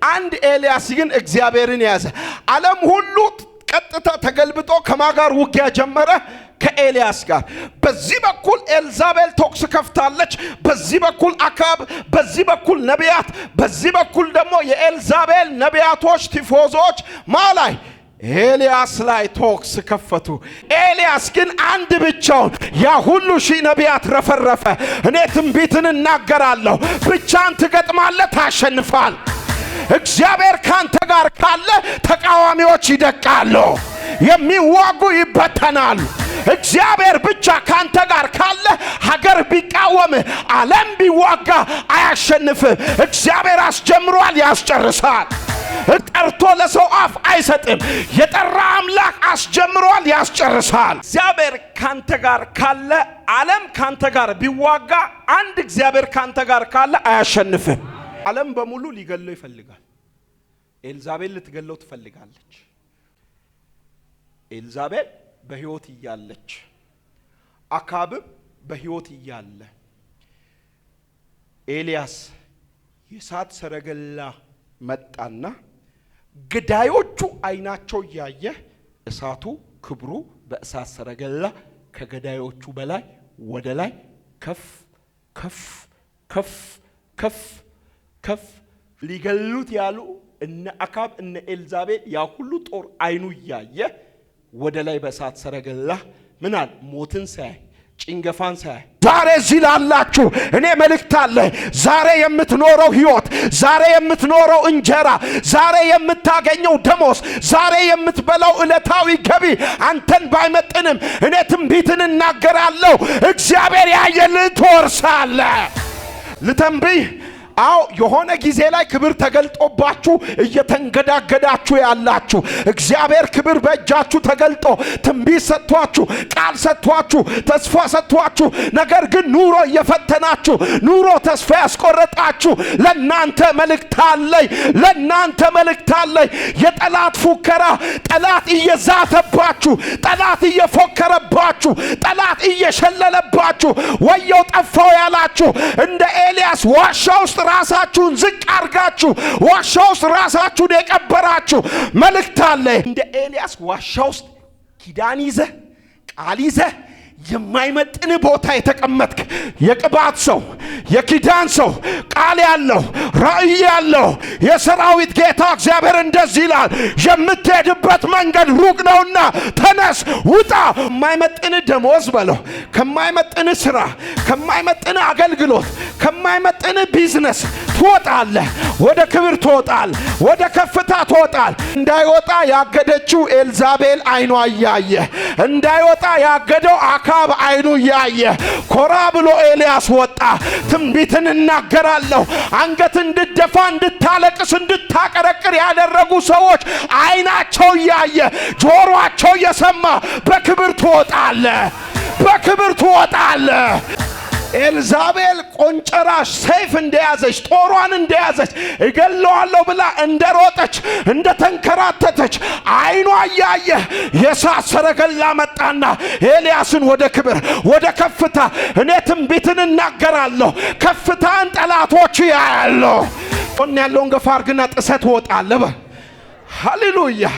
አንድ ኤልያስ ግን እግዚአብሔርን ያዘ። ዓለም ሁሉ ቀጥታ ተገልብጦ ከማጋር ውጊያ ጀመረ ከኤልያስ ጋር። በዚህ በኩል ኤልዛቤል ቶክስ ከፍታለች፣ በዚህ በኩል አካብ፣ በዚህ በኩል ነቢያት፣ በዚህ በኩል ደግሞ የኤልዛቤል ነቢያቶች ቲፎዞች ማላይ ኤልያስ ላይ ቶክስ ከፈቱ። ኤልያስ ግን አንድ ብቻውን ያ ሁሉ ሺህ ነቢያት ረፈረፈ። እኔ ትንቢትን እናገራለሁ፣ ብቻን ትገጥማለህ፣ ታሸንፋል። እግዚአብሔር ካንተ ጋር ካለ ተቃዋሚዎች ይደቃሉ፣ የሚዋጉ ይበተናሉ። እግዚአብሔር ብቻ ካንተ ጋር ካለ ሀገር ቢቃወም ዓለም ቢዋጋ አያሸንፍም። እግዚአብሔር አስጀምሯል፣ ያስጨርሳል። ጠርቶ ለሰው አፍ አይሰጥም። የጠራ አምላክ አስጀምሯል፣ ያስጨርሳል። እግዚአብሔር ካንተ ጋር ካለ ዓለም ካንተ ጋር ቢዋጋ አንድ እግዚአብሔር ካንተ ጋር ካለ አያሸንፍም። ዓለም በሙሉ ሊገለው ይፈልጋል። ኤልዛቤል ልትገለው ትፈልጋለች። ኤልዛቤል በሕይወት እያለች አካብም በሕይወት እያለ ኤልያስ የእሳት ሰረገላ መጣና ገዳዮቹ አይናቸው ያየ እሳቱ ክብሩ በእሳት ሰረገላ ከገዳዮቹ በላይ ወደ ላይ ከፍ ከፍ ከፍ ከፍ ከፍ ሊገሉት ያሉ እነ አካብ እነ ኤልዛቤል ያ ሁሉ ጦር አይኑ ያየ ወደ ላይ በእሳት ሰረገላ ምናል ሞትን ሳይ ጭንገፋን ሳይ ዛሬ እዚህ ላላችሁ እኔ መልእክት አለ። ዛሬ የምትኖረው ህይወት፣ ዛሬ የምትኖረው እንጀራ፣ ዛሬ የምታገኘው ደሞዝ፣ ዛሬ የምትበላው ዕለታዊ ገቢ አንተን ባይመጥንም እኔ ትንቢትን እናገራለሁ። እግዚአብሔር ያየልህ ትወርሳለህ። ልተንብይ አው የሆነ ጊዜ ላይ ክብር ተገልጦባችሁ እየተንገዳገዳችሁ ያላችሁ እግዚአብሔር ክብር በእጃችሁ ተገልጦ ትንቢት ሰጥቷችሁ ቃል ሰጥቷችሁ ተስፋ ሰጥቷችሁ ነገር ግን ኑሮ እየፈተናችሁ ኑሮ ተስፋ ያስቆረጣችሁ ለናንተ መልእክት አለኝ። ለናንተ መልእክት አለኝ። የጠላት ፉከራ፣ ጠላት እየዛተባችሁ፣ ጠላት እየፎከረባችሁ፣ ጠላት እየሸለለባችሁ ወየው ጠፋው ያላችሁ እንደ ኤልያስ ዋሻ ውስጥ ራሳችሁን ዝቅ አርጋችሁ ዋሻ ውስጥ ራሳችሁን የቀበራችሁ መልእክት አለ። እንደ ኤልያስ ዋሻ ውስጥ ኪዳን ይዘህ ቃል ይዘህ የማይመጥን ቦታ የተቀመጥክ የቅባት ሰው፣ የኪዳን ሰው፣ ቃል ያለው ራእይ ያለው የሰራዊት ጌታ እግዚአብሔር እንደዚህ ይላል፣ የምትሄድበት መንገድ ሩቅ ነውና ተነስ ውጣ። ከማይመጥን ደሞዝ በለው፣ ከማይመጥን ስራ፣ ከማይመጥን አገልግሎት፣ ከማይመጥን ቢዝነስ ትወጣለህ። ወደ ክብር ትወጣለህ፣ ወደ ከፍታ ትወጣለህ። እንዳይወጣ ያገደችው ኤልዛቤል አይኗ ያየ፣ እንዳይወጣ ያገደው አካብ አይኑ ያየ ኮራ ብሎ ኤልያስ ወጣ። ትንቢትን እናገራለሁ። አንገት እንድደፋ፣ እንድታለቅስ፣ እንድታቀረቅር ያደረጉ ሰዎች አይናቸው ያየ፣ ጆሮአቸው የሰማ በክብር ትወጣለህ፣ በክብር ትወጣለህ። ኤልዛቤል ቆንጨራሽ ሰይፍ እንደያዘች ጦሯን እንደያዘች እገለዋለሁ ብላ እንደሮጠች እንደተንከራተተች አይኗ ያየ የእሳት ሰረገላ መጣና ኤልያስን ወደ ክብር ወደ ከፍታ እኔ ትንቢትን እናገራለሁ። ከፍታን ጠላቶች ያያሉ። ቆን ያለውን ገፋ አርግና ጥሰት ወጣለህ። ሃሌሉያ